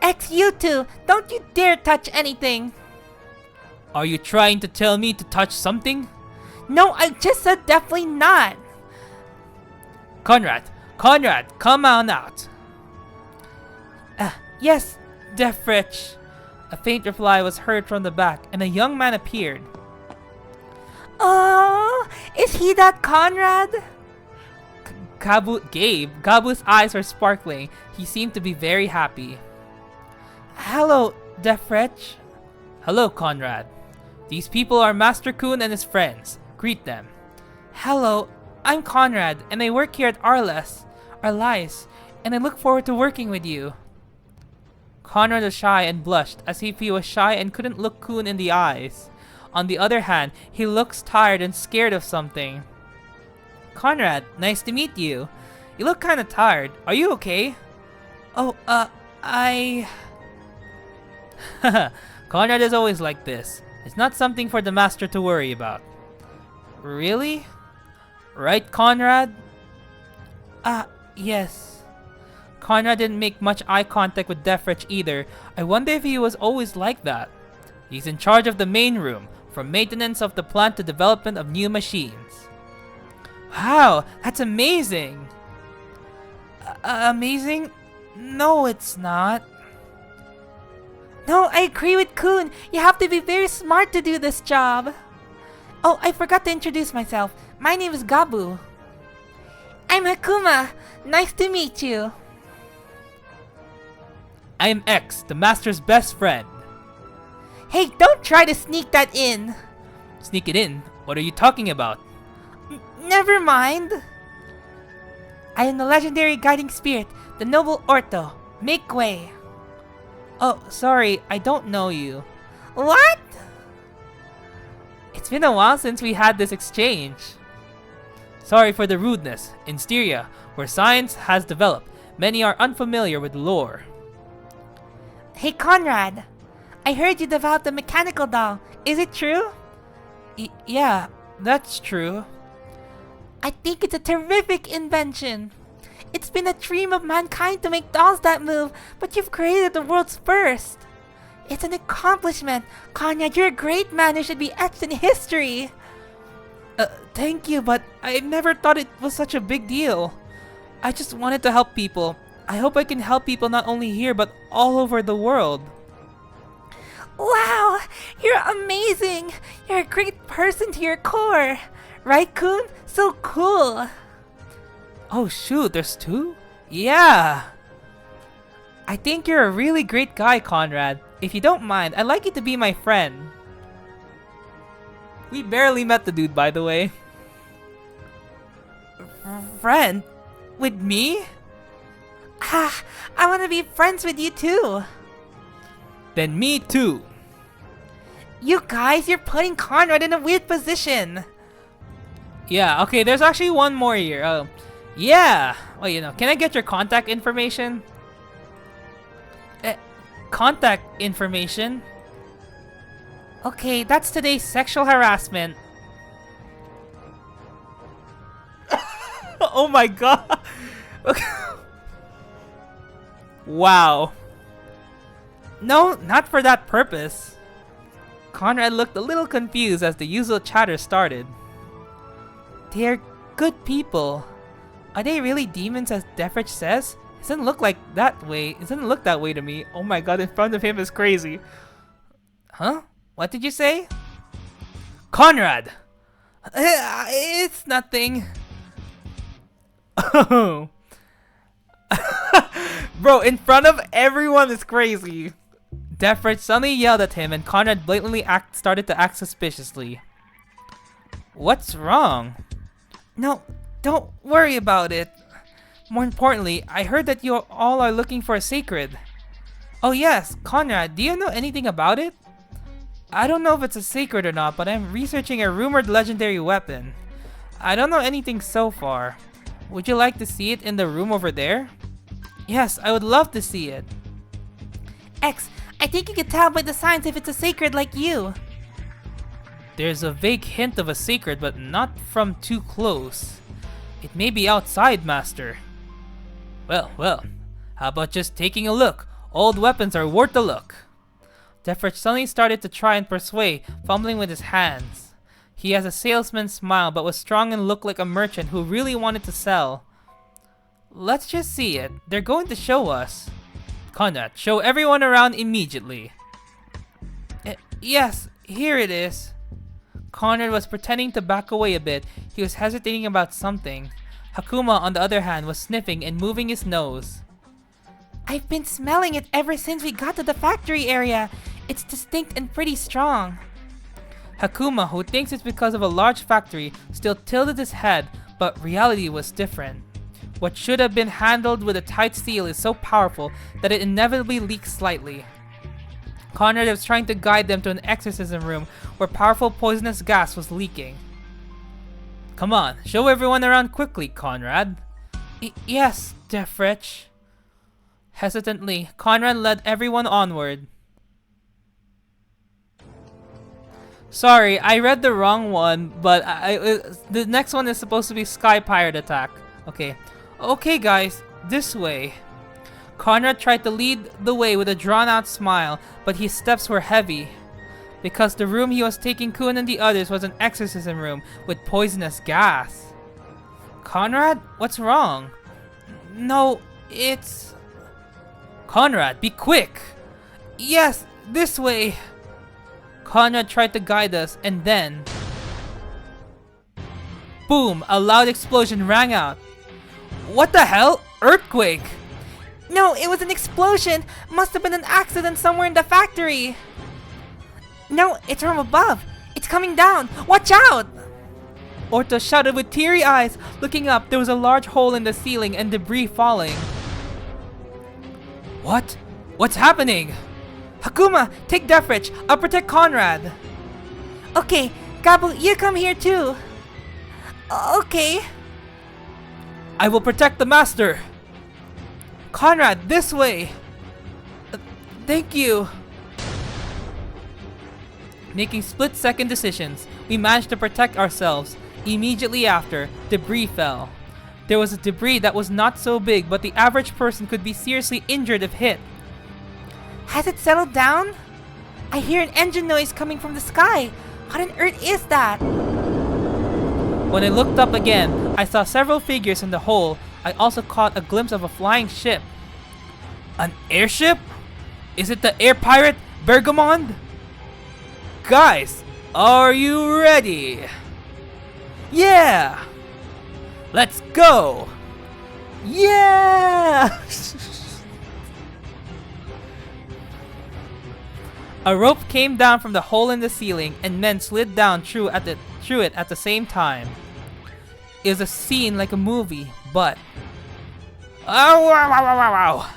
[SPEAKER 2] X, you two! Don't you dare touch anything!
[SPEAKER 1] Are you trying to tell me to touch something?
[SPEAKER 2] No, I just said definitely not!
[SPEAKER 1] Conrad, come on out!
[SPEAKER 2] Yes,
[SPEAKER 1] Defrich. A faint reply was heard from the back, and a young man appeared.
[SPEAKER 2] Oh, is he that Conrad?
[SPEAKER 1] Gabu's eyes were sparkling. He seemed to be very happy.
[SPEAKER 2] Hello, Defrich.
[SPEAKER 1] Hello, Conrad. These people are Master Kun and his friends. Greet them.
[SPEAKER 2] Hello, I'm Conrad, and I work here at Arlias, and I look forward to working with you.
[SPEAKER 1] Conrad was shy and blushed, as if he was shy and couldn't look Kun in the eyes. On the other hand, he looks tired and scared of something. Conrad, nice to meet you. You look kinda tired. Are you okay?
[SPEAKER 2] Oh,
[SPEAKER 1] Conrad is always like this. It's not something for the master to worry about. Really? Right, Conrad?
[SPEAKER 2] Yes.
[SPEAKER 1] Conrad didn't make much eye contact with Defrich either. I wonder if he was always like that. He's in charge of the main room. from maintenance of the plant to development of new machines. Wow, that's amazing! Amazing? No, it's not.
[SPEAKER 2] No, I agree with Kun. You have to be very smart to do this job. Oh, I forgot to introduce myself. My name is Gabu. I'm Hakuma. Nice to meet you.
[SPEAKER 1] I am X, the Master's best friend.
[SPEAKER 2] Hey, don't try to sneak that in.
[SPEAKER 1] Sneak it in? What are you talking about?
[SPEAKER 2] Never mind. I am the legendary guiding spirit, the noble Orto. Make way.
[SPEAKER 1] Oh, sorry, I don't know you.
[SPEAKER 2] What?
[SPEAKER 1] It's been a while since we had this exchange. Sorry for the rudeness. In Styria, where science has developed, many are unfamiliar with lore.
[SPEAKER 2] Hey Conrad, I heard you developed a mechanical doll. Is it true?
[SPEAKER 1] Yeah, that's true.
[SPEAKER 2] I think it's a terrific invention. It's been a dream of mankind to make dolls that move, but you've created the world's first. It's an accomplishment. Conrad, you're a great man who should be etched in history.
[SPEAKER 1] Thank you, but I never thought it was such a big deal. I just wanted to help people. I hope I can help people not only here, but all over the world.
[SPEAKER 2] Wow, you're amazing. You're a great person to your core. Right, Kun? So cool.
[SPEAKER 1] Oh shoot, there's two? Yeah! I think you're a really great guy, Conrad. If you don't mind, I'd like you to be my friend. We barely met the dude, by the way.
[SPEAKER 2] Friend? With me? Ah, I want to be friends with you too.
[SPEAKER 1] Then me too.
[SPEAKER 2] You guys, you're putting Conrad in a weird position.
[SPEAKER 1] Yeah, okay, there's actually one more here. Yeah! Well, can I get your contact information? Contact information? Okay, that's today's sexual harassment. Oh my god! Wow. No, not for that purpose. Conrad looked a little confused as the usual chatter started. They're good people. Are they really demons as Defrich says? It doesn't look like that way. It doesn't look that way to me. Oh my god, in front of him is crazy. Huh? What did you say? Conrad!
[SPEAKER 2] It's nothing.
[SPEAKER 1] Oh. Bro, in front of everyone is crazy. Defrich suddenly yelled at him and Conrad blatantly started to act suspiciously. What's wrong?
[SPEAKER 2] No, don't worry about it.
[SPEAKER 1] More importantly, I heard that you all are looking for a sacred. Oh yes, Conrad, do you know anything about it? I don't know if it's a sacred or not, but I'm researching a rumored legendary weapon. I don't know anything so far. Would you like to see it in the room over there? Yes, I would love to see it.
[SPEAKER 2] X, I think you can tell by the signs if it's a sacred like you.
[SPEAKER 1] There's a vague hint of a sacred, but not from too close. It may be outside, Master. Well, how about just taking a look? Old weapons are worth a look. Defrich suddenly started to try and persuade, fumbling with his hands. He has a salesman's smile, but was strong and looked like a merchant who really wanted to sell. Let's just see it. They're going to show us. Conrad, show everyone around immediately. Yes, here it is. Conrad was pretending to back away a bit. He was hesitating about something. Hakuma, on the other hand, was sniffing and moving his nose.
[SPEAKER 2] I've been smelling it ever since we got to the factory area. It's distinct and pretty strong.
[SPEAKER 1] Hakuma, who thinks it's because of a large factory, still tilted his head, but reality was different. What should have been handled with a tight seal is so powerful that it inevitably leaks slightly. Conrad was trying to guide them to an exorcism room where powerful poisonous gas was leaking. Come on, show everyone around quickly, Conrad. Yes, Defrich. Hesitantly, Conrad led everyone onward. Sorry, I read the wrong one, but the next one is supposed to be Sky Pirate Attack. Okay guys, this way. Conrad tried to lead the way with a drawn-out smile, but his steps were heavy. because the room he was taking Kun and the others was an exorcism room with poisonous gas. Conrad, what's wrong? No, it's... Conrad, be quick! Yes, this way! Conrad tried to guide us, and then... Boom! A loud explosion rang out. What the hell? Earthquake!
[SPEAKER 2] No, it was an explosion! Must have been an accident somewhere in the factory! No, it's from above! It's coming down! Watch out!
[SPEAKER 1] Orta shouted with teary eyes. Looking up, there was a large hole in the ceiling and debris falling. What? What's happening?
[SPEAKER 2] Hakuma, take Deathwitch. I'll protect Conrad. Okay, Gabu, you come here too. Okay.
[SPEAKER 1] I will protect the master. Conrad, this way. Thank you. Making split-second decisions, we managed to protect ourselves. Immediately after, debris fell. There was a debris that was not so big, but the average person could be seriously injured if hit.
[SPEAKER 2] Has it settled down? I hear an engine noise coming from the sky. What on earth is that?
[SPEAKER 1] When I looked up again, I saw several figures in the hole. I also caught a glimpse of a flying ship. An airship? Is it the air pirate Bergamond? Guys, are you ready? Yeah! Let's go! Yeah! A rope came down from the hole in the ceiling and men slid down through it at the same time. It was a scene like a movie, but... Oh, wow, wow, wow, wow.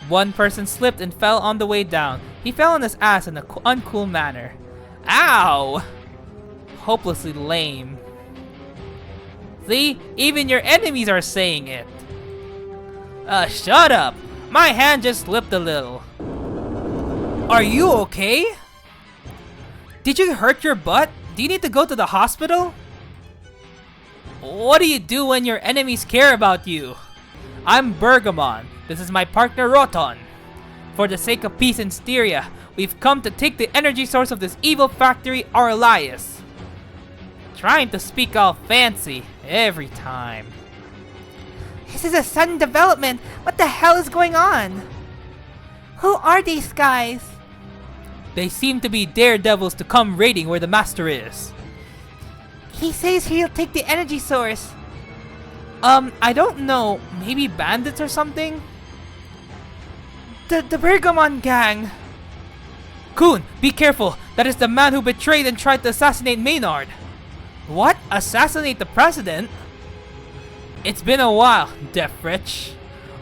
[SPEAKER 1] One person slipped and fell on the way down. He fell on his ass in an uncool manner. Ow! Hopelessly lame. See? Even your enemies are saying it. Shut up! My hand just slipped a little. Are you okay? Did you hurt your butt? Do you need to go to the hospital? What do you do when your enemies care about you? I'm Bergamon. This is my partner Roton. For the sake of peace in Styria, we've come to take the energy source of this evil factory, Arlias. Trying to speak all fancy every time.
[SPEAKER 2] This is a sudden development. What the hell is going on? Who are these guys?
[SPEAKER 1] They seem to be daredevils to come raiding where the master is.
[SPEAKER 2] He says he'll take the energy source.
[SPEAKER 1] I don't know. Maybe bandits or something?
[SPEAKER 2] The Bergamon gang.
[SPEAKER 1] Kun, be careful. That is the man who betrayed and tried to assassinate Maynard. What? Assassinate the president? It's been a while, Deathwitch.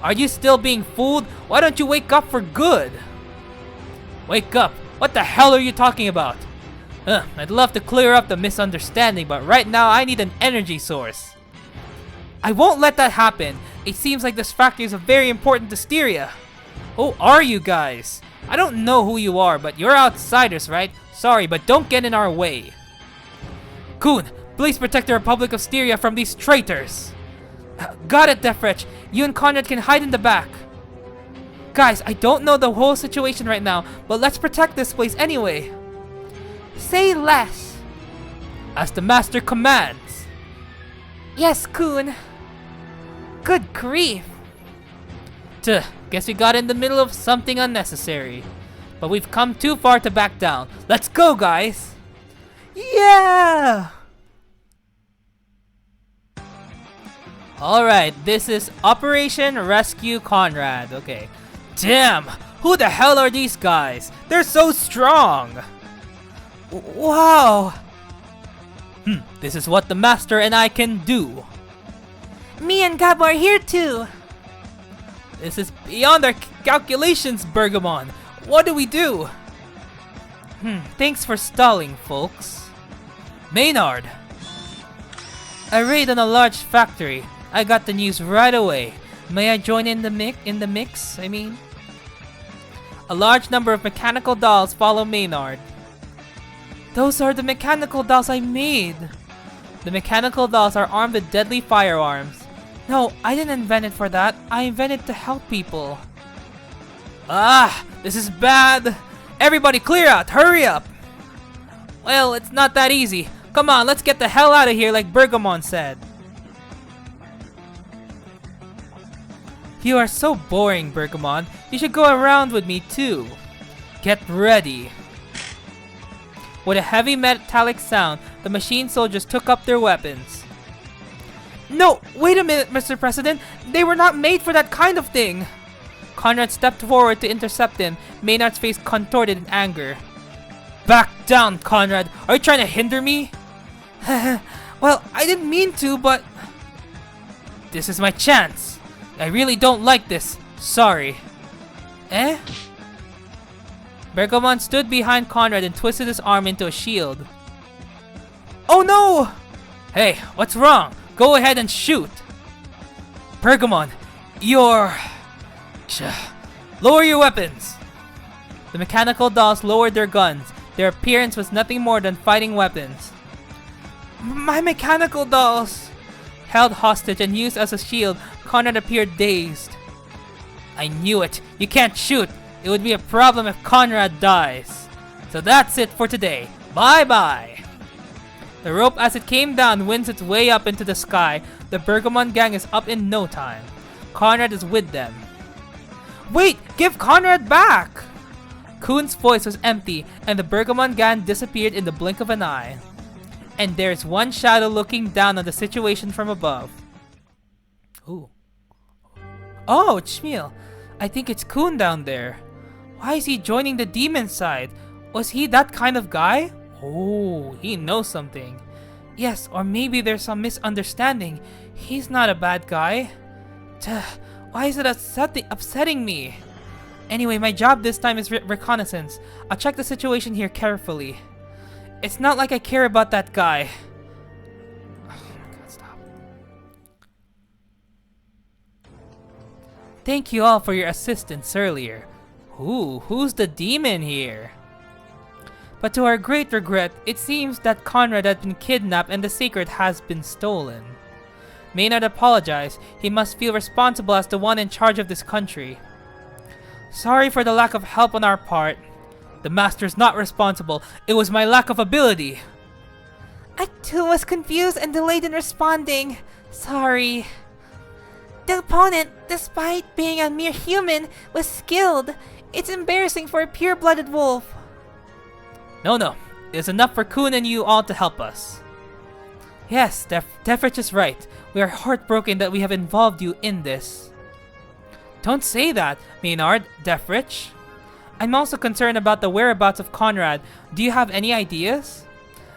[SPEAKER 1] Are you still being fooled? Why don't you wake up for good? Wake up. What the hell are you talking about? I'd love to clear up the misunderstanding, but right now I need an energy source. I won't let that happen. It seems like this factory is very important to Styria. Who are you guys? I don't know who you are, but you're outsiders, right? Sorry, but don't get in our way. Kun, please protect the Republic of Styria from these traitors. Got it, Deathwitch. You and Conrad can hide in the back. Guys, I don't know the whole situation right now, but let's protect this place anyway.
[SPEAKER 2] Say less.
[SPEAKER 1] As the master commands.
[SPEAKER 2] Yes, Kun. Good grief.
[SPEAKER 1] Guess we got in the middle of something unnecessary. But we've come too far to back down. Let's go, guys.
[SPEAKER 2] Yeah!
[SPEAKER 1] Alright, this is Operation Rescue Conrad. Okay. Damn! Who the hell are these guys? They're so strong! Wow! This is what the master and I can do.
[SPEAKER 2] Me and Gabo are here too.
[SPEAKER 1] This is beyond our calculations, Bergamon. What do we do? Thanks for stalling, folks. Maynard! A raid on a large factory. I got the news right away. May I join in the mix? I mean, a large number of mechanical dolls follow Maynard. Those are the mechanical dolls I made. The mechanical dolls are armed with deadly firearms. No, I didn't invent it for that. I invented it to help people. Ah, this is bad. Everybody clear out! Hurry up! Well, it's not that easy. Come on, let's get the hell out of here like Bergamon said. You are so boring, Bergamon. You should go around with me too. Get ready. With a heavy metallic sound, the machine soldiers took up their weapons. No, wait a minute, Mr. President. They were not made for that kind of thing. Conrad stepped forward to intercept him. Maynard's face contorted in anger. Back down, Conrad. Are you trying to hinder me? Well, I didn't mean to, but... This is my chance. I really don't like this. Sorry. Eh? Bergamon stood behind Conrad and twisted his arm into a shield. Oh no! Hey, what's wrong? Go ahead and shoot. Bergamon, you're... Lower your weapons. The mechanical dolls lowered their guns. Their appearance was nothing more than fighting weapons. My mechanical dolls! Held hostage and used as a shield, Conrad appeared dazed. I knew it. You can't shoot. It would be a problem if Conrad dies. So that's it for today. Bye-bye. The rope as it came down winds its way up into the sky. The Bergamon gang is up in no time. Conrad is with them. Wait! Give Conrad back! Kuhn's voice was empty, and the Bergamon gang disappeared in the blink of an eye. And there's one shadow looking down on the situation from above. Ooh. Oh, it's Shmuel. I think it's Kuhn down there. Why is he joining the demon side? Was he that kind of guy? Oh, he knows something. Yes, or maybe there's some misunderstanding. He's not a bad guy. Why is it upsetting me? Anyway, my job this time is reconnaissance. I'll check the situation here carefully. It's not like I care about that guy. Oh my god, stop. Thank you all for your assistance earlier. Ooh, who's the demon here? But to our great regret, it seems that Conrad had been kidnapped and the secret has been stolen. Maynard apologized. He must feel responsible as the one in charge of this country. Sorry for the lack of help on our part. The master's not responsible. It was my lack of ability.
[SPEAKER 2] I too was confused and delayed in responding. Sorry. The opponent, despite being a mere human, was skilled. It's embarrassing for a pure-blooded wolf.
[SPEAKER 1] No. It's enough for Kuhn and you all to help us. Yes, Defrich is right. We are heartbroken that we have involved you in this. Don't say that, Maynard, Defrich. I'm also concerned about the whereabouts of Conrad. Do you have any ideas?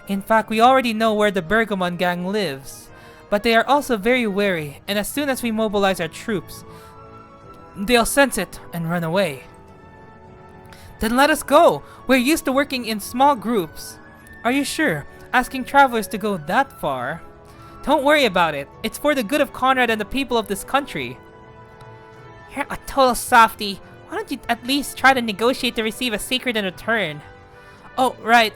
[SPEAKER 1] In fact, we already know where the Bergamon gang lives. But they are also very wary, and as soon as we mobilize our troops, they'll sense it and run away. Then let us go! We're used to working in small groups. Are you sure? Asking travelers to go that far? Don't worry about it. It's for the good of Conrad and the people of this country. You're a total softie. Why don't you at least try to negotiate to receive a secret in return? Oh, right.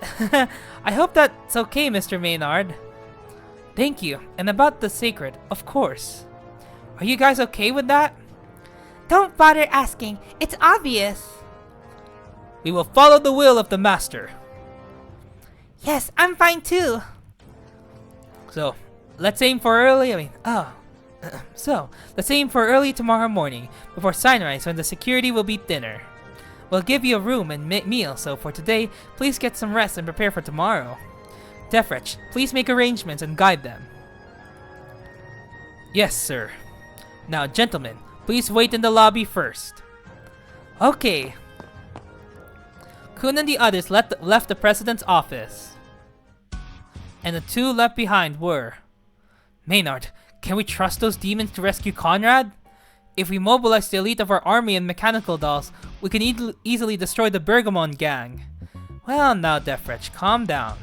[SPEAKER 1] I hope that's okay, Mr. Maynard. Thank you. And about the secret, of course. Are you guys okay with that?
[SPEAKER 2] Don't bother asking. It's obvious.
[SPEAKER 1] We will follow the will of the master.
[SPEAKER 2] Yes, I'm fine too.
[SPEAKER 1] So, let's aim for early, let's aim for early tomorrow morning, before sunrise when the security will be thinner. We'll give you a room and meal, so for today, please get some rest and prepare for tomorrow. Defrich, please make arrangements and guide them. Yes, sir. Now, gentlemen, please wait in the lobby first. Okay. Kuhn and the others left the president's office. And the two left behind were... Maynard, can we trust those demons to rescue Conrad? If we mobilize the elite of our army and mechanical dolls, we can easily destroy the Bergamon gang. Well, now, Defrich, calm down.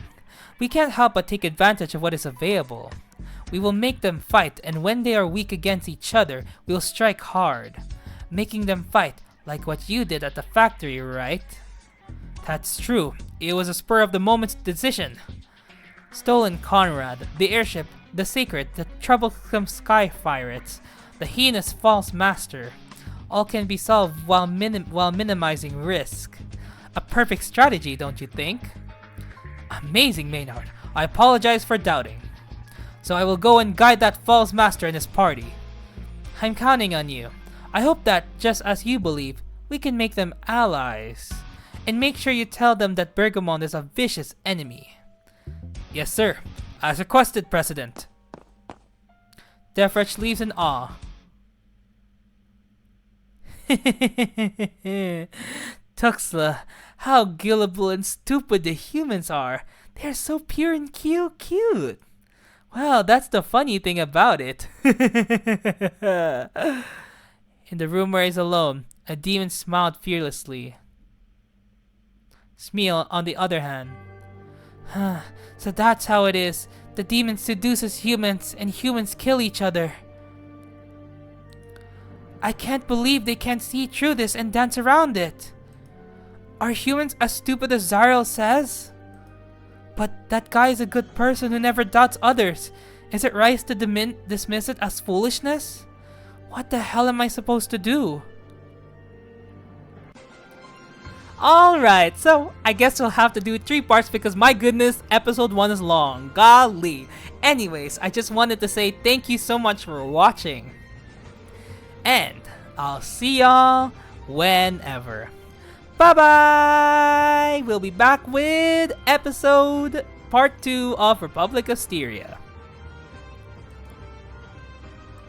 [SPEAKER 1] We can't help but take advantage of what is available. We will make them fight, and when they are weak against each other, we will strike hard. Making them fight, like what you did at the factory, right? That's true. It was a spur-of-the-moment decision. Stolen Conrad, the airship, the secret, the troublesome sky pirates, the heinous false master. All can be solved while minimizing risk. A perfect strategy, don't you think? Amazing, Maynard. I apologize for doubting. So I will go and guide that false master and his party. I'm counting on you. I hope that, just as you believe, we can make them allies. And make sure you tell them that Bergamot is a vicious enemy. Yes, sir. As requested, President. Defresh leaves in awe. Tuxla, how gullible and stupid the humans are. They're so pure and cute. Well, that's the funny thing about it. In the room where he's alone, a demon smiled fearlessly. Smeal, on the other hand. So that's how it is. The demon seduces humans and humans kill each other. I can't believe they can't see through this and dance around it. Are humans as stupid as Zariel says? But that guy is a good person who never doubts others. Is it right to dismiss it as foolishness? What the hell am I supposed to do? Alright, so I guess we'll have to do 3 parts because my goodness, episode 1 is long. Golly. Anyways, I just wanted to say thank you so much for watching. And I'll see y'all whenever. Bye-bye! We'll be back with episode part 2 of Republic of Styria.